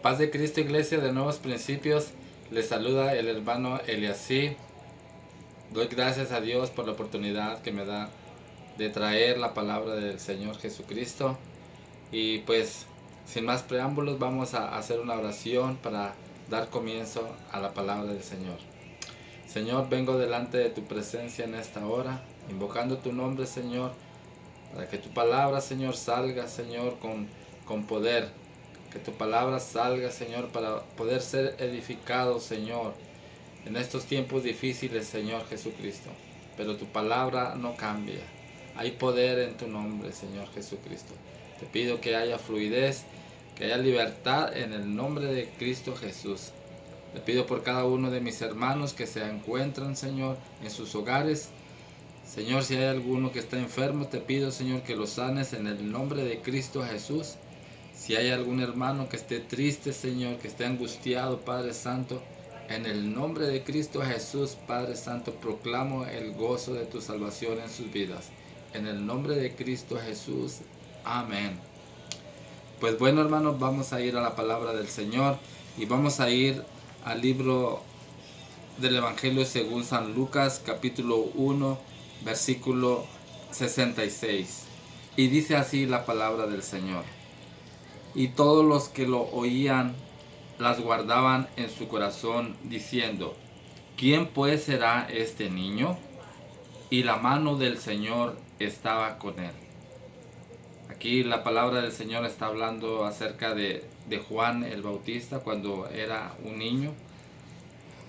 Paz de Cristo, Iglesia de Nuevos Principios. Les saluda el hermano Eliasí. Doy gracias a Dios por la oportunidad que me da de traer la palabra del Señor Jesucristo. Y pues, sin más preámbulos, vamos a hacer una oración para dar comienzo a la palabra del Señor. Señor, vengo delante de tu presencia en esta hora, invocando tu nombre, Señor, para que tu palabra, Señor, salga, Señor, con poder. Que tu palabra salga, Señor, para poder ser edificado, Señor, en estos tiempos difíciles, Señor Jesucristo. Pero tu palabra no cambia. Hay poder en tu nombre, Señor Jesucristo. Te pido que haya fluidez, que haya libertad en el nombre de Cristo Jesús. Te pido por cada uno de mis hermanos que se encuentran, Señor, en sus hogares. Señor, si hay alguno que está enfermo, te pido, Señor, que lo sanes en el nombre de Cristo Jesús. Si hay algún hermano que esté triste, Señor, que esté angustiado, Padre Santo, en el nombre de Cristo Jesús, Padre Santo, proclamo el gozo de tu salvación en sus vidas. En el nombre de Cristo Jesús. Amén. Pues bueno, hermanos, vamos a ir a la palabra del Señor y vamos a ir al libro del Evangelio según San Lucas, capítulo 1, versículo 66. Y dice así la palabra del Señor. Y todos los que lo oían las guardaban en su corazón, diciendo: ¿Quién pues será este niño? Y la mano del Señor estaba con él. Aquí la palabra del Señor está hablando acerca de Juan el Bautista cuando era un niño.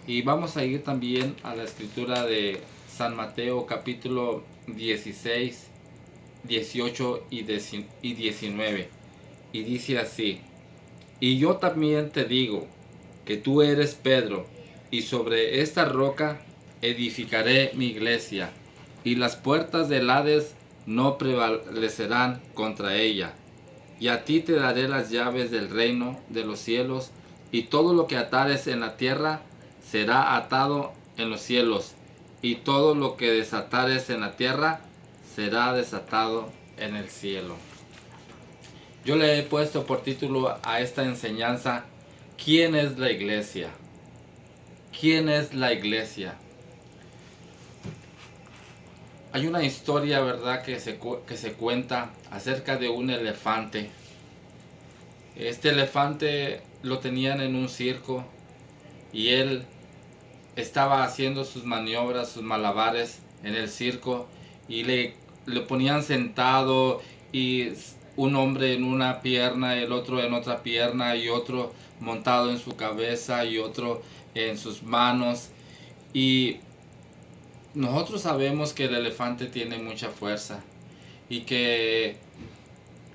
Y vamos a ir también a la escritura de San Mateo capítulo 16, 18 y 19. Y dice así: Y yo también te digo que tú eres Pedro, y sobre esta roca edificaré mi iglesia, y las puertas del Hades no prevalecerán contra ella. Y a ti te daré las llaves del reino de los cielos, y todo lo que atares en la tierra será atado en los cielos, y todo lo que desatares en la tierra será desatado en el cielo. Yo le he puesto por título a esta enseñanza: ¿quién es la iglesia? ¿Quién es la iglesia? Hay una historia, ¿verdad?, que se cuenta acerca de un elefante. Este elefante lo tenían en un circo y él estaba haciendo sus maniobras, sus malabares en el circo, y le ponían sentado, y un hombre en una pierna, el otro en otra pierna, y otro montado en su cabeza y otro en sus manos. Y nosotros sabemos que el elefante tiene mucha fuerza y que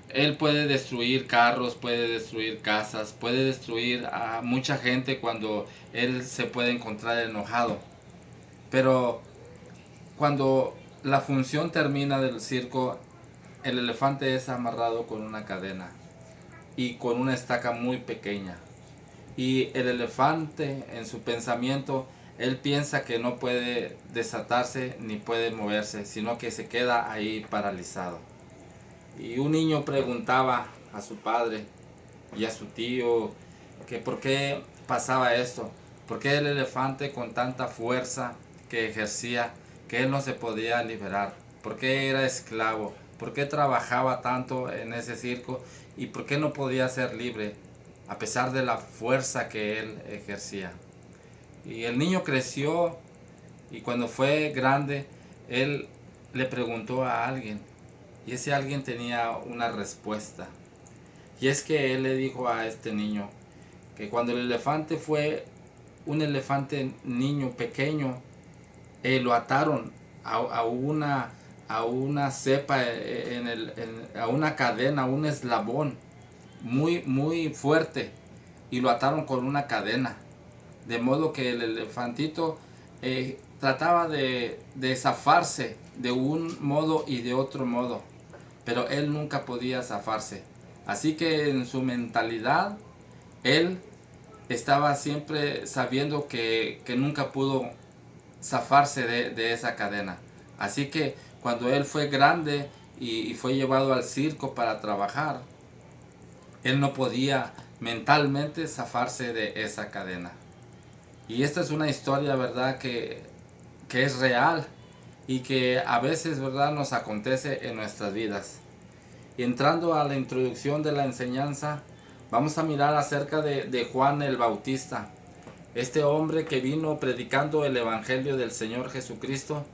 él puede destruir carros, puede destruir casas, puede destruir a mucha gente cuando él se puede encontrar enojado. Pero cuando la función termina del circo, el elefante es amarrado con una cadena y con una estaca muy pequeña. Y el elefante, en su pensamiento, él piensa que no puede desatarse ni puede moverse, sino que se queda ahí paralizado. Y un niño preguntaba a su padre y a su tío que por qué pasaba esto, por qué el elefante, con tanta fuerza que ejercía, que él no se podía liberar, por qué era esclavo, por qué trabajaba tanto en ese circo y por qué no podía ser libre a pesar de la fuerza que él ejercía. Y el niño creció, y cuando fue grande, él le preguntó a alguien, y ese alguien tenía una respuesta. Y es que él le dijo a este niño que cuando el elefante fue un elefante niño pequeño, lo ataron a una cepa, a una cadena, a un eslabón muy fuerte, y lo ataron con una cadena, de modo que el elefantito trataba de zafarse de un modo y de otro modo, pero él nunca podía zafarse. Así que en su mentalidad él estaba siempre sabiendo que nunca pudo zafarse de esa cadena. Así que cuando él fue grande y fue llevado al circo para trabajar, él no podía mentalmente zafarse de esa cadena. Y esta es una historia, ¿verdad?, que es real y que a veces, ¿verdad?, nos acontece en nuestras vidas. Y entrando a la introducción de la enseñanza, vamos a mirar acerca de Juan el Bautista. Este hombre que vino predicando el Evangelio del Señor Jesucristo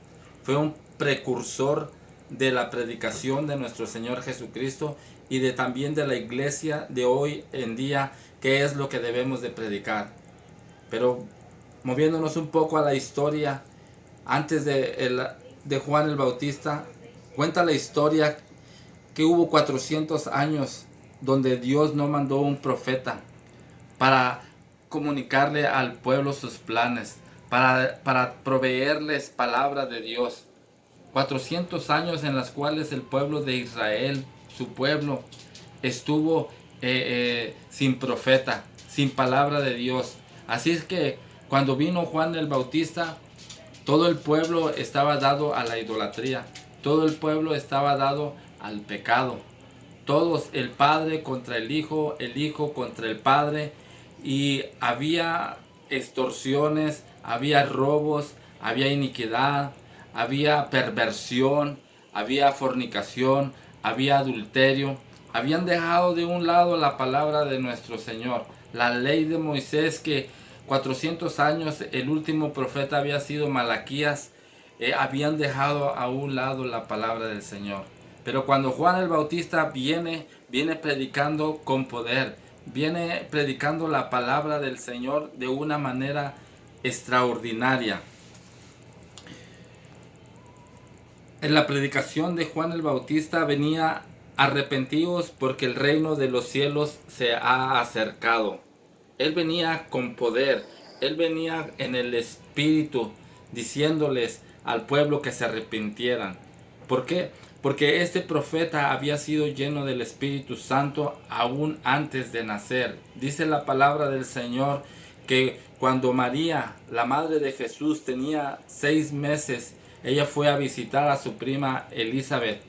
fue un precursor de la predicación de nuestro Señor Jesucristo y también de la iglesia de hoy en día, que es lo que debemos de predicar. Pero moviéndonos un poco a la historia, antes de Juan el Bautista, cuenta la historia que hubo 400 años donde Dios no mandó un profeta para comunicarle al pueblo sus planes, para proveerles palabra de Dios. 400 años en las cuales el pueblo de Israel, su pueblo, estuvo sin profeta, sin palabra de Dios. Así es que cuando vino Juan el Bautista, todo el pueblo estaba dado a la idolatría, todo el pueblo estaba dado al pecado. Todos, el padre contra el hijo contra el padre, y había extorsiones, había robos, había iniquidad, había perversión, había fornicación, había adulterio. Habían dejado de un lado la palabra de nuestro Señor, la ley de Moisés, que 400 años el último profeta había sido Malaquías. Habían dejado a un lado la palabra del Señor. Pero cuando Juan el Bautista viene predicando con poder, viene predicando la palabra del Señor de una manera extraordinaria. En la predicación de Juan el Bautista venía: arrepentidos porque el reino de los cielos se ha acercado. Él venía con poder, él venía en el Espíritu diciéndoles al pueblo que se arrepintieran. ¿Por qué? Porque este profeta había sido lleno del Espíritu Santo aún antes de nacer. Dice la palabra del Señor que cuando María, la madre de Jesús, tenía 6 meses, ella fue a visitar a su prima Elizabeth.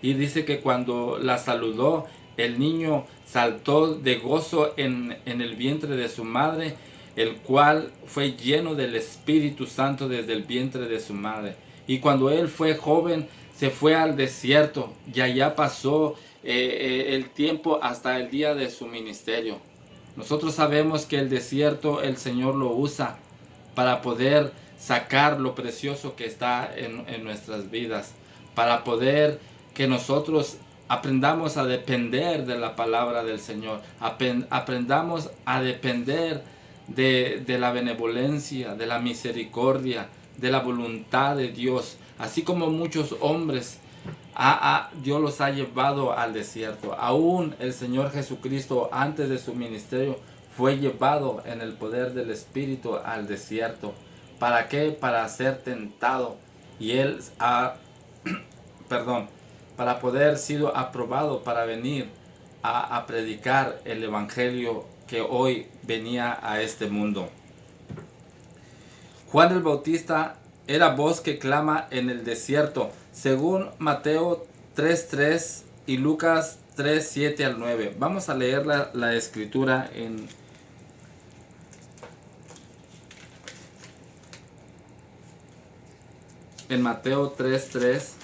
Y dice que cuando la saludó, el niño saltó de gozo en el vientre de su madre, el cual fue lleno del Espíritu Santo desde el vientre de su madre. Y cuando él fue joven, se fue al desierto y allá pasó el tiempo hasta el día de su ministerio. Nosotros sabemos que el desierto el Señor lo usa para poder sacar lo precioso que está en nuestras vidas, para poder que nosotros aprendamos a depender de la palabra del Señor, aprendamos a depender de la benevolencia, de la misericordia, de la voluntad de Dios. Así como muchos hombres Dios los ha llevado al desierto. Aún el Señor Jesucristo, antes de su ministerio, fue llevado en el poder del Espíritu al desierto. ¿Para qué? Para ser tentado. Y él para poder sido aprobado para venir a predicar el Evangelio que hoy venía a este mundo. Juan el Bautista era voz que clama en el desierto, según Mateo 3:3 y Lucas 3:7 al 9. Vamos a leer la escritura en Mateo 3:3.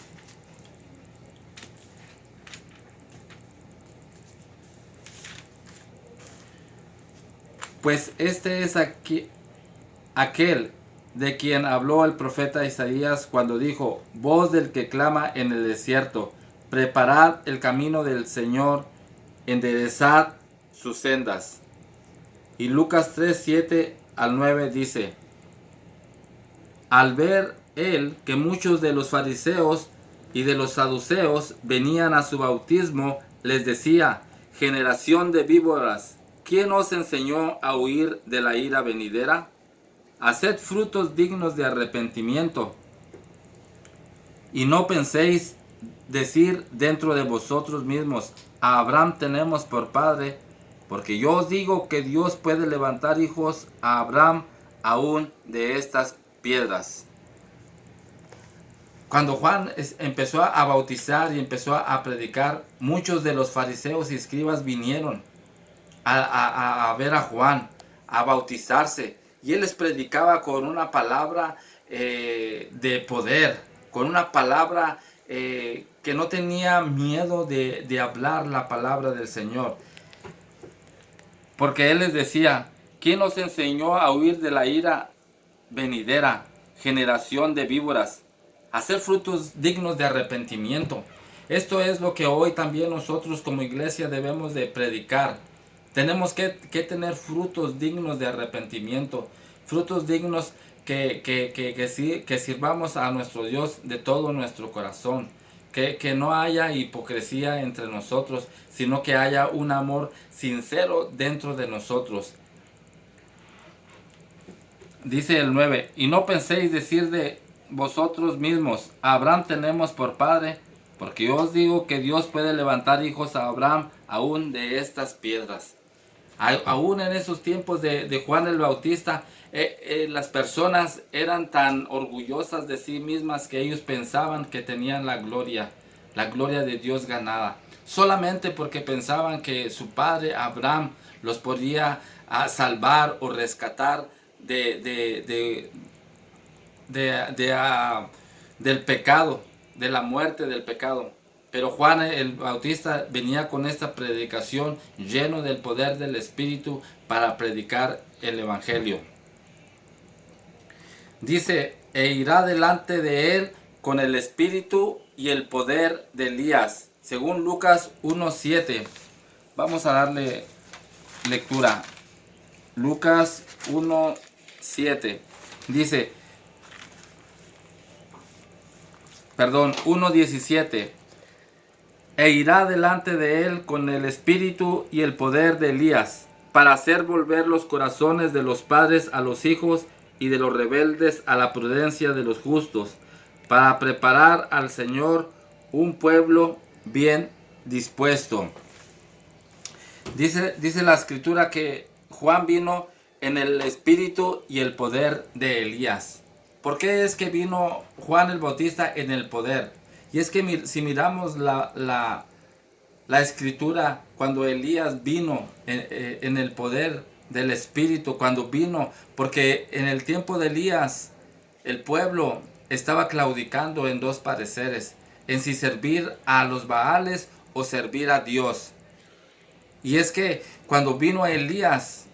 Pues este es aquel de quien habló el profeta Isaías cuando dijo: voz del que clama en el desierto, preparad el camino del Señor, enderezad sus sendas. Y Lucas 3:7 al 9 dice: al ver él que muchos de los fariseos y de los saduceos venían a su bautismo, les decía: generación de víboras, ¿quién os enseñó a huir de la ira venidera? Haced frutos dignos de arrepentimiento. Y no penséis decir dentro de vosotros mismos: a Abraham tenemos por padre, porque yo os digo que Dios puede levantar hijos a Abraham aún de estas piedras. Cuando Juan empezó a bautizar y empezó a predicar, muchos de los fariseos y escribas vinieron a ver a Juan, a bautizarse. Y él les predicaba con una palabra de poder, con una palabra que no tenía miedo de hablar la palabra del Señor. Porque él les decía, ¿quién os enseñó a huir de la ira venidera, generación de víboras? Hacer frutos dignos de arrepentimiento. Esto es lo que hoy también nosotros como iglesia debemos de predicar. Tenemos que tener frutos dignos de arrepentimiento, frutos dignos que sirvamos a nuestro Dios de todo nuestro corazón. Que no haya hipocresía entre nosotros, sino que haya un amor sincero dentro de nosotros. Dice el 9, y no penséis decir de vosotros mismos, a Abraham tenemos por padre, porque yo os digo que Dios puede levantar hijos a Abraham aún de estas piedras. Aún en esos tiempos de Juan el Bautista, las personas eran tan orgullosas de sí mismas que ellos pensaban que tenían la gloria de Dios ganada, solamente porque pensaban que su padre Abraham los podía salvar o rescatar del pecado, de la muerte del pecado. Pero Juan el Bautista venía con esta predicación lleno del poder del Espíritu para predicar el Evangelio. Dice, e irá delante de él con el Espíritu y el poder de Elías, según Lucas 1:7. Vamos a darle lectura. Lucas 1:7. Dice, 1:17. E irá delante de él con el espíritu y el poder de Elías, para hacer volver los corazones de los padres a los hijos y de los rebeldes a la prudencia de los justos, para preparar al Señor un pueblo bien dispuesto. Dice la escritura que Juan vino en el espíritu y el poder de Elías. ¿Por qué es que vino Juan el Bautista en el poder? Y es que si miramos la escritura, cuando Elías vino en el poder del Espíritu, cuando vino, porque en el tiempo de Elías el pueblo estaba claudicando en dos pareceres, en si servir a los Baales o servir a Dios. Y es que cuando vino Elías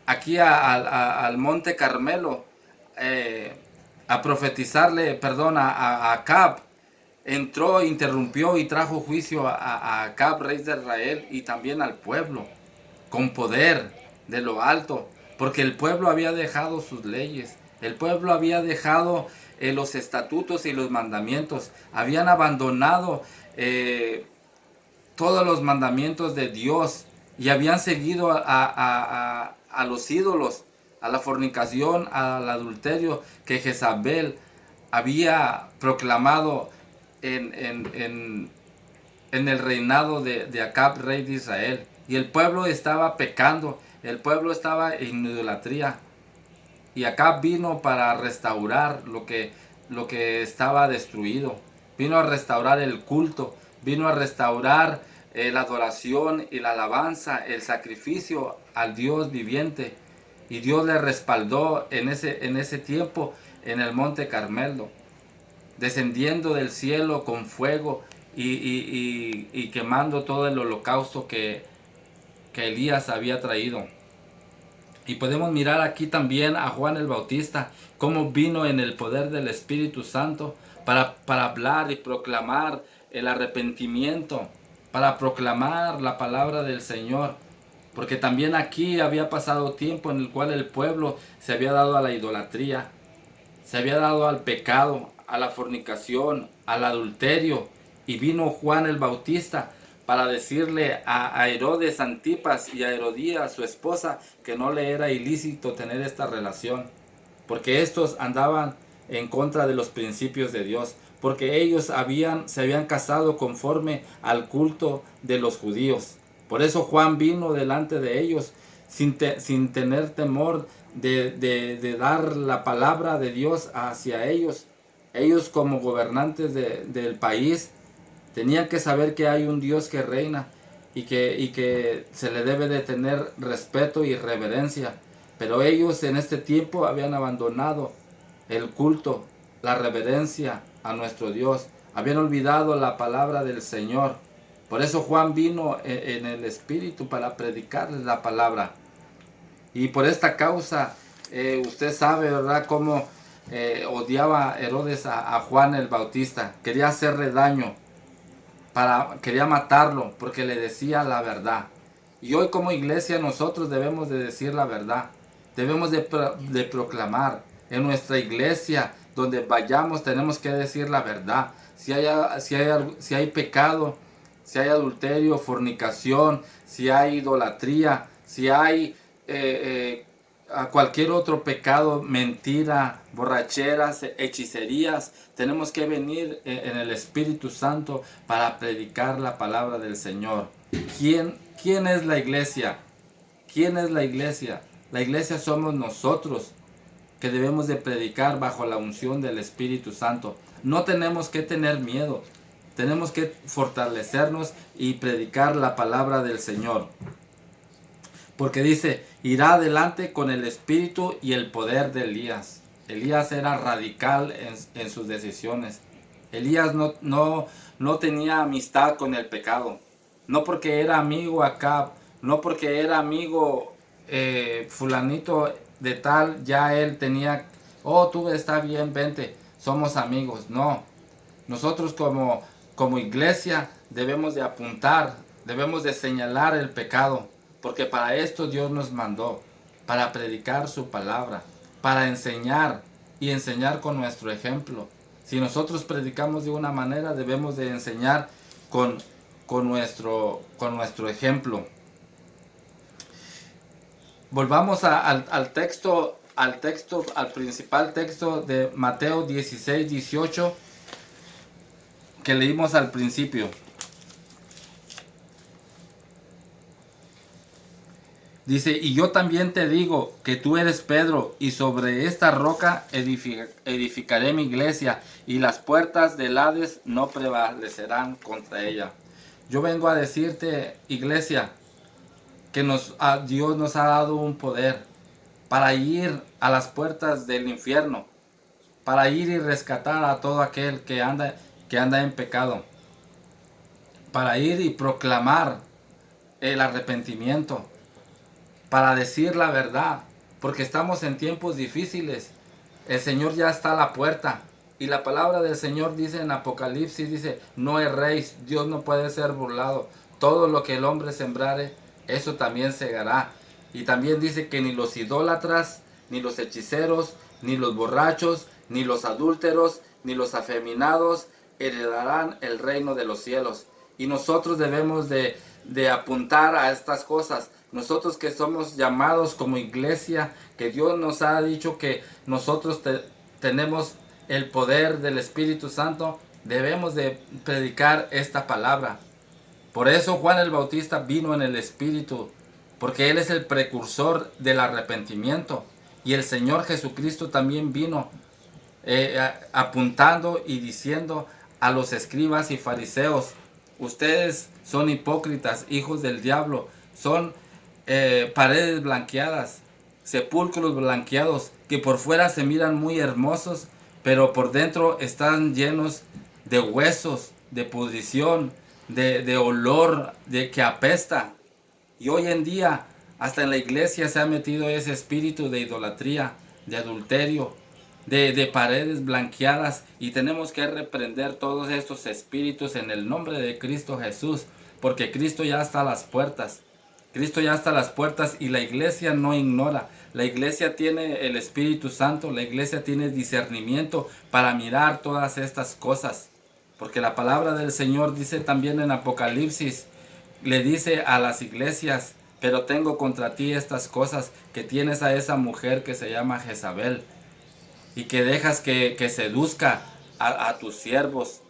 aquí al monte Carmelo a profetizarle, a Acab, entró, interrumpió y trajo juicio a Acab, rey de Israel, y también al pueblo, con poder de lo alto, porque el pueblo había dejado sus leyes, el pueblo había dejado los estatutos y los mandamientos, habían abandonado todos los mandamientos de Dios y habían seguido a los ídolos, a la fornicación, al adulterio que Jezabel había proclamado en el reinado de Acab, rey de Israel. Y el pueblo estaba pecando, el pueblo estaba en idolatría. Y Acab vino para restaurar lo que estaba destruido. Vino a restaurar el culto, vino a restaurar la adoración y la alabanza, el sacrificio al Dios viviente. Y Dios le respaldó en ese tiempo en el monte Carmelo, descendiendo del cielo con fuego y quemando todo el holocausto que Elías había traído. Y podemos mirar aquí también a Juan el Bautista, cómo vino en el poder del Espíritu Santo para hablar y proclamar el arrepentimiento, para proclamar la palabra del Señor. Porque también aquí había pasado tiempo en el cual el pueblo se había dado a la idolatría, se había dado al pecado, a la fornicación, al adulterio. Y vino Juan el Bautista para decirle a Herodes Antipas y a Herodías, su esposa, que no le era ilícito tener esta relación, porque estos andaban en contra de los principios de Dios, porque ellos se habían casado conforme al culto de los judíos. Por eso Juan vino delante de ellos sin tener temor de dar la palabra de Dios hacia ellos. Ellos como gobernantes del país tenían que saber que hay un Dios que reina y que se le debe de tener respeto y reverencia. Pero ellos en este tiempo habían abandonado el culto, la reverencia a nuestro Dios. Habían olvidado la palabra del Señor. Por eso Juan vino en el Espíritu para predicarles la palabra. Y por esta causa, usted sabe, ¿verdad?, cómo odiaba Herodes a Juan el Bautista. Quería hacerle daño, quería matarlo porque le decía la verdad. Y hoy como iglesia nosotros debemos de decir la verdad. Debemos de proclamar. En nuestra iglesia, donde vayamos, tenemos que decir la verdad. Si hay pecado, si hay adulterio, fornicación, si hay idolatría, si hay a cualquier otro pecado, mentira, borracheras, hechicerías, tenemos que venir en el Espíritu Santo para predicar la palabra del Señor. ¿Quién es la iglesia? ¿Quién es la iglesia? La iglesia somos nosotros, que debemos de predicar bajo la unción del Espíritu Santo. No tenemos que tener miedo, tenemos que fortalecernos y predicar la palabra del Señor. Porque dice, irá adelante con el espíritu y el poder de Elías. Elías era radical en sus decisiones. Elías no tenía amistad con el pecado. No porque era amigo Acab, no porque era amigo fulanito de tal, ya él tenía, oh, tú está bien, vente, somos amigos. No, nosotros como iglesia debemos de apuntar, debemos de señalar el pecado. Porque para esto Dios nos mandó, para predicar su palabra, para enseñar y enseñar con nuestro ejemplo. Si nosotros predicamos de una manera, debemos de enseñar con nuestro ejemplo. Volvamos al principal texto de Mateo 16, 18, que leímos al principio. Dice, y yo también te digo que tú eres Pedro, y sobre esta roca edificaré mi iglesia, y las puertas del Hades no prevalecerán contra ella. Yo vengo a decirte, iglesia, que Dios nos ha dado un poder para ir a las puertas del infierno, para ir y rescatar a todo aquel que anda en pecado, para ir y proclamar el arrepentimiento, para decir la verdad, porque estamos en tiempos difíciles. El Señor ya está a la puerta. Y la palabra del Señor dice en Apocalipsis, dice, no erréis, Dios no puede ser burlado. Todo lo que el hombre sembrare, eso también segará. Y también dice que ni los idólatras, ni los hechiceros, ni los borrachos, ni los adúlteros, ni los afeminados heredarán el reino de los cielos. Y nosotros debemos de apuntar a estas cosas. Nosotros que somos llamados como iglesia, que Dios nos ha dicho que nosotros tenemos el poder del Espíritu Santo, debemos de predicar esta palabra. Por eso Juan el Bautista vino en el Espíritu, porque él es el precursor del arrepentimiento. Y el Señor Jesucristo también vino apuntando y diciendo a los escribas y fariseos, ustedes son hipócritas, hijos del diablo, son paredes blanqueadas, sepulcros blanqueados, que por fuera se miran muy hermosos, pero por dentro están llenos de huesos, de pudrición, de olor, de que apesta. Y hoy en día, hasta en la iglesia se ha metido ese espíritu de idolatría, de adulterio, de paredes blanqueadas, y tenemos que reprender todos estos espíritus en el nombre de Cristo Jesús, porque Cristo ya está a las puertas. Cristo ya está a las puertas y la iglesia no ignora. La iglesia tiene el Espíritu Santo, la iglesia tiene discernimiento para mirar todas estas cosas. Porque la palabra del Señor dice también en Apocalipsis, le dice a las iglesias, pero tengo contra ti estas cosas, que tienes a esa mujer que se llama Jezabel, y que dejas que seduzca a tus siervos,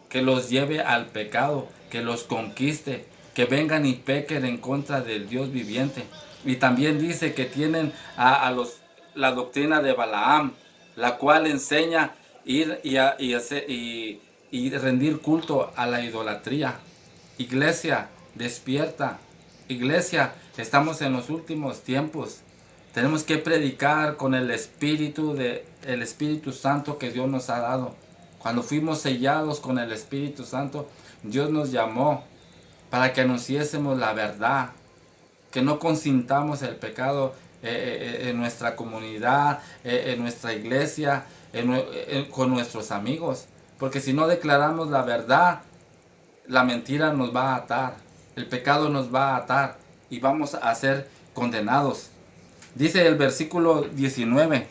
que los lleve al pecado, que los conquiste, que vengan y pequen en contra del Dios viviente. Y también dice que tienen la doctrina de Balaam, la cual enseña ir y rendir culto a la idolatría. Iglesia, Despierta. Iglesia, estamos en los últimos tiempos. Tenemos que predicar con el Espíritu Santo que Dios nos ha dado. Cuando fuimos sellados con el Espíritu Santo, Dios nos llamó para que anunciésemos la verdad, que no consintamos el pecado en nuestra comunidad, en nuestra iglesia, con nuestros amigos. Porque si no declaramos la verdad, la mentira nos va a atar, el pecado nos va a atar y vamos a ser condenados. Dice el versículo 19,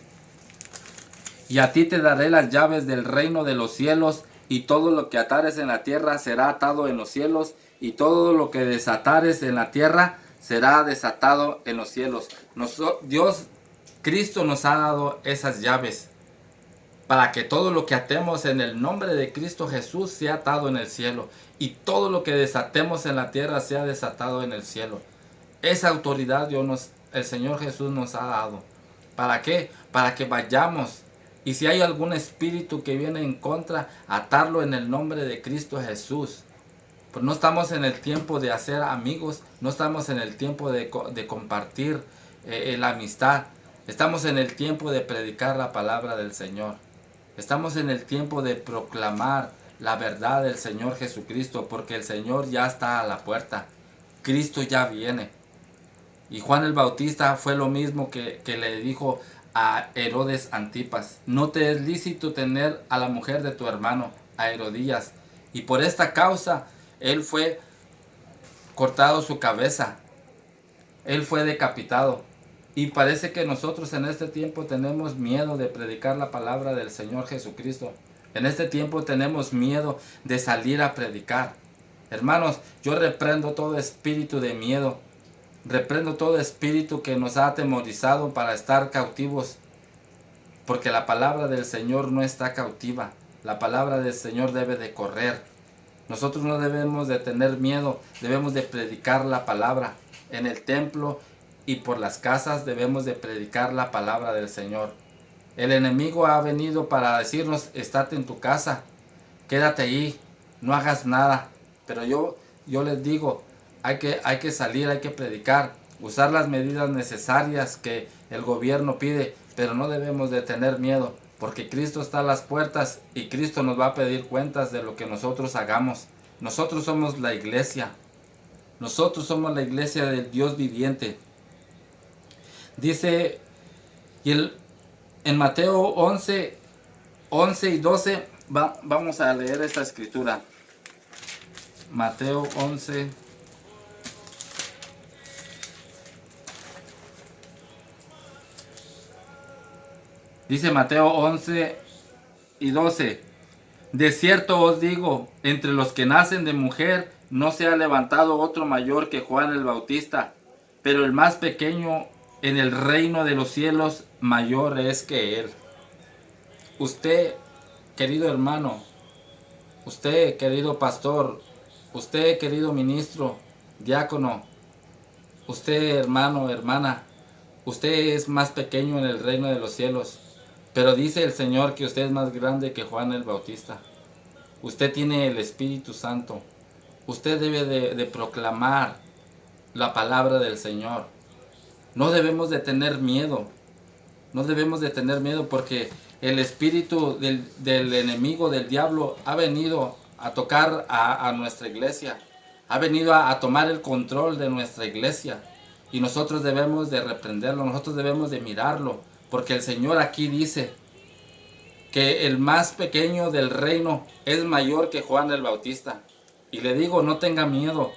y a ti te daré las llaves del reino de los cielos, y todo lo que atares en la tierra será atado en los cielos, y todo lo que desatares en la tierra será desatado en los cielos. Cristo nos ha dado esas llaves para que todo lo que atemos en el nombre de Cristo Jesús sea atado en el cielo, y todo lo que desatemos en la tierra sea desatado en el cielo. Esa autoridad el Señor Jesús nos ha dado. ¿Para qué? Para que vayamos. Y si hay algún espíritu que viene en contra, atarlo en el nombre de Cristo Jesús. Pues no estamos en el tiempo de hacer amigos, no estamos en el tiempo de compartir la amistad. Estamos en el tiempo de predicar la palabra del Señor. Estamos en el tiempo de proclamar la verdad del Señor Jesucristo, porque el Señor ya está a la puerta. Cristo ya viene. Y Juan el Bautista fue lo mismo que le dijo a Herodes Antipas: no te es lícito tener a la mujer de tu hermano, a Herodías. Y por esta causa él fue cortado su cabeza, él fue decapitado. Y parece que nosotros en este tiempo tenemos miedo de predicar la palabra del Señor Jesucristo. En este tiempo tenemos miedo de salir a predicar. Hermanos, yo reprendo todo espíritu de miedo. Reprendo todo espíritu que nos ha atemorizado para estar cautivos. Porque la palabra del Señor no está cautiva. La palabra del Señor debe de correr. Nosotros no debemos de tener miedo. Debemos de predicar la palabra. En el templo y por las casas debemos de predicar la palabra del Señor. El enemigo ha venido para decirnos: estate en tu casa, quédate ahí, no hagas nada. Pero yo les digo, hay que salir, hay que predicar, usar las medidas necesarias que el gobierno pide, pero no debemos de tener miedo, porque Cristo está a las puertas y Cristo nos va a pedir cuentas de lo que nosotros hagamos. Nosotros somos la iglesia. Nosotros somos la iglesia del Dios viviente. Dice, en Mateo 11 y 12, vamos a leer esta escritura. Mateo 11. Dice Mateo 11 y 12. De cierto os digo, entre los que nacen de mujer no se ha levantado otro mayor que Juan el Bautista, pero el más pequeño en el reino de los cielos mayor es que él. Usted, querido hermano, usted, querido pastor, usted, querido ministro, diácono, usted, hermano, hermana, usted es más pequeño en el reino de los cielos, pero dice el Señor que usted es más grande que Juan el Bautista. Usted tiene el Espíritu Santo. Usted debe de proclamar la palabra del Señor. No debemos de tener miedo. No debemos de tener miedo, porque el espíritu del enemigo, del diablo, ha venido a tocar a nuestra iglesia. Ha venido a tomar el control de nuestra iglesia. Y nosotros debemos de reprenderlo, nosotros debemos de mirarlo. Porque el Señor aquí dice que el más pequeño del reino es mayor que Juan el Bautista. Y le digo, no tenga miedo.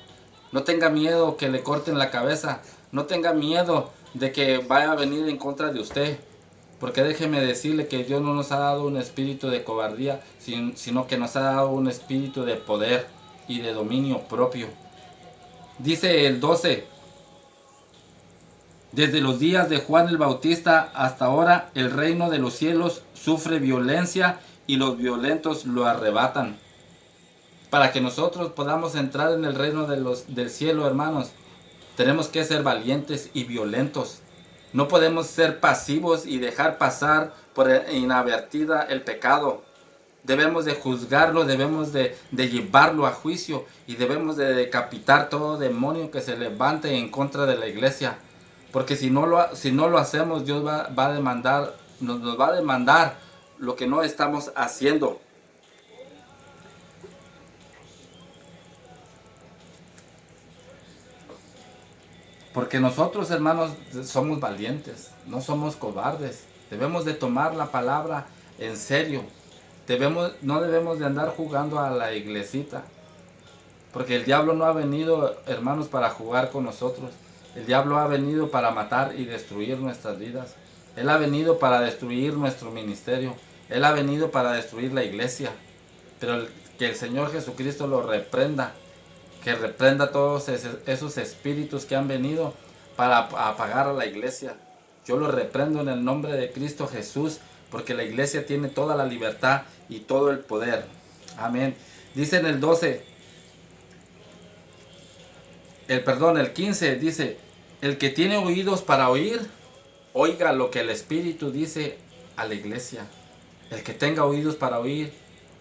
No tenga miedo que le corten la cabeza. No tenga miedo de que vaya a venir en contra de usted. Porque déjeme decirle que Dios no nos ha dado un espíritu de cobardía, sino que nos ha dado un espíritu de poder y de dominio propio. Dice el 12. Desde los días de Juan el Bautista hasta ahora, el reino de los cielos sufre violencia y los violentos lo arrebatan. Para que nosotros podamos entrar en el reino del cielo, hermanos, tenemos que ser valientes y violentos. No podemos ser pasivos y dejar pasar por inadvertida el pecado. Debemos de juzgarlo, debemos de llevarlo a juicio y debemos de decapitar todo demonio que se levante en contra de la iglesia. Porque si no lo hacemos, Dios va a demandar, nos va a demandar lo que no estamos haciendo. Porque nosotros, hermanos, somos valientes, no somos cobardes. Debemos de tomar la palabra en serio. No debemos de andar jugando a la iglesita. Porque el diablo no ha venido, hermanos, para jugar con nosotros. El diablo ha venido para matar y destruir nuestras vidas. Él ha venido para destruir nuestro ministerio. Él ha venido para destruir la iglesia. Pero que el Señor Jesucristo lo reprenda. Que reprenda todos esos espíritus que han venido para apagar a la iglesia. Yo lo reprendo en el nombre de Cristo Jesús, porque la iglesia tiene toda la libertad y todo el poder. Amén. Dice en el 12, el 15, dice, el que tiene oídos para oír, oiga lo que el Espíritu dice a la iglesia. El que tenga oídos para oír,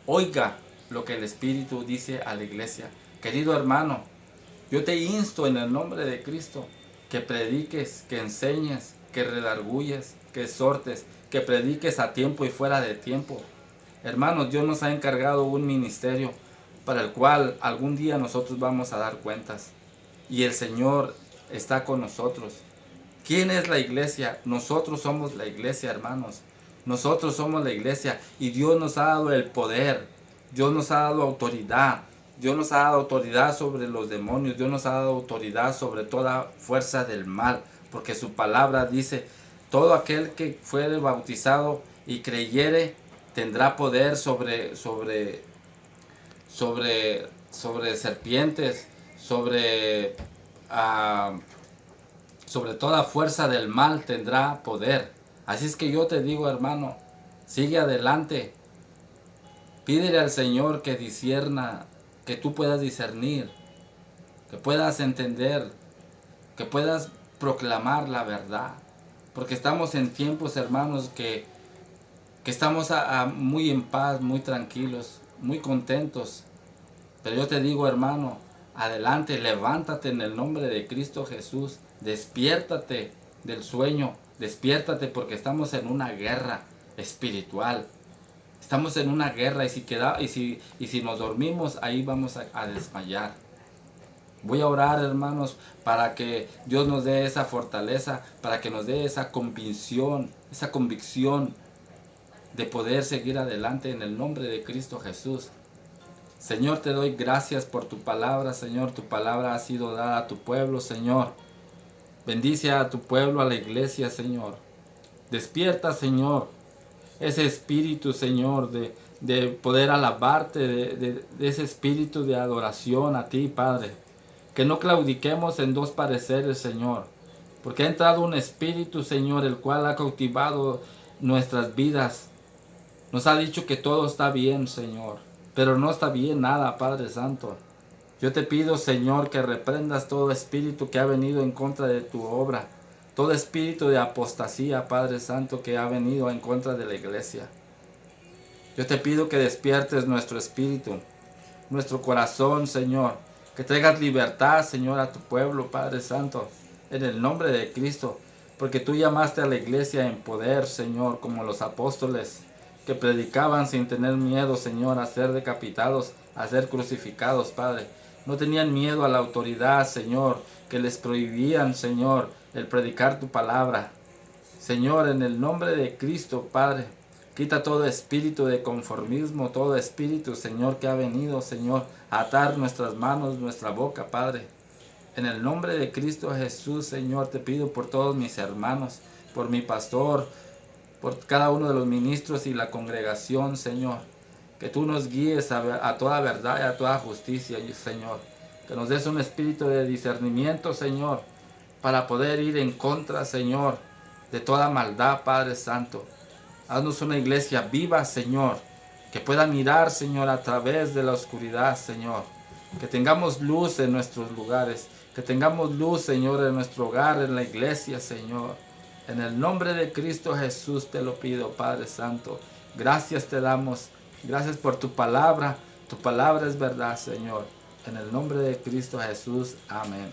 oiga lo que el Espíritu dice a la iglesia. Querido hermano, yo te insto en el nombre de Cristo que prediques, que enseñes, que redarguyes, que exhortes, que prediques a tiempo y fuera de tiempo. Hermanos, Dios nos ha encargado un ministerio para el cual algún día nosotros vamos a dar cuentas. Y el Señor está con nosotros. ¿Quién es la iglesia? Nosotros somos la iglesia, hermanos. Nosotros somos la iglesia y Dios nos ha dado el poder. Dios nos ha dado autoridad. Dios nos ha dado autoridad sobre los demonios. Dios nos ha dado autoridad sobre toda fuerza del mal. Porque su palabra dice, todo aquel que fuere bautizado y creyere tendrá poder sobre serpientes, sobre toda fuerza del mal tendrá poder. Así es que yo te digo, hermano, sigue adelante. Pídele al Señor que discierna, que tú puedas discernir, que puedas entender, que puedas proclamar la verdad. Porque estamos en tiempos, hermanos, que estamos muy en paz, muy tranquilos, muy contentos. Pero yo te digo, hermano, adelante, levántate en el nombre de Cristo Jesús. Despiértate del sueño, despiértate porque estamos en una guerra espiritual. Estamos en una guerra y si nos dormimos, ahí vamos a desmayar. Voy a orar, hermanos, para que Dios nos dé esa fortaleza, para que nos dé esa convicción de poder seguir adelante en el nombre de Cristo Jesús. Señor, te doy gracias por tu palabra, Señor. Tu palabra ha sido dada a tu pueblo, Señor. Bendice a tu pueblo, a la iglesia, Señor. Despierta, Señor, ese espíritu, Señor, de poder alabarte, de ese espíritu de adoración a ti, Padre. Que no claudiquemos en dos pareceres, Señor. Porque ha entrado un espíritu, Señor, el cual ha cautivado nuestras vidas. Nos ha dicho que todo está bien, Señor. Pero no está bien nada, Padre Santo. Yo te pido, Señor, que reprendas todo espíritu que ha venido en contra de tu obra. Todo espíritu de apostasía, Padre Santo, que ha venido en contra de la iglesia. Yo te pido que despiertes nuestro espíritu, nuestro corazón, Señor. Que traigas libertad, Señor, a tu pueblo, Padre Santo, en el nombre de Cristo. Porque tú llamaste a la iglesia en poder, Señor, como los apóstoles, que predicaban sin tener miedo, Señor, a ser decapitados, a ser crucificados, Padre. No tenían miedo a la autoridad, Señor, que les prohibían, Señor, el predicar tu palabra. Señor, en el nombre de Cristo, Padre, quita todo espíritu de conformismo, todo espíritu, Señor, que ha venido, Señor, a atar nuestras manos, nuestra boca, Padre. En el nombre de Cristo Jesús, Señor, te pido por todos mis hermanos, por mi pastor, por cada uno de los ministros y la congregación, Señor. Que tú nos guíes a toda verdad y a toda justicia, Señor. Que nos des un espíritu de discernimiento, Señor, para poder ir en contra, Señor, de toda maldad, Padre Santo. Haznos una iglesia viva, Señor, que pueda mirar, Señor, a través de la oscuridad, Señor. Que tengamos luz en nuestros lugares, que tengamos luz, Señor, en nuestro hogar, en la iglesia, Señor. En el nombre de Cristo Jesús te lo pido, Padre Santo. Gracias te damos Gracias por tu palabra. Tu palabra es verdad, Señor. En el nombre de Cristo Jesús. Amén.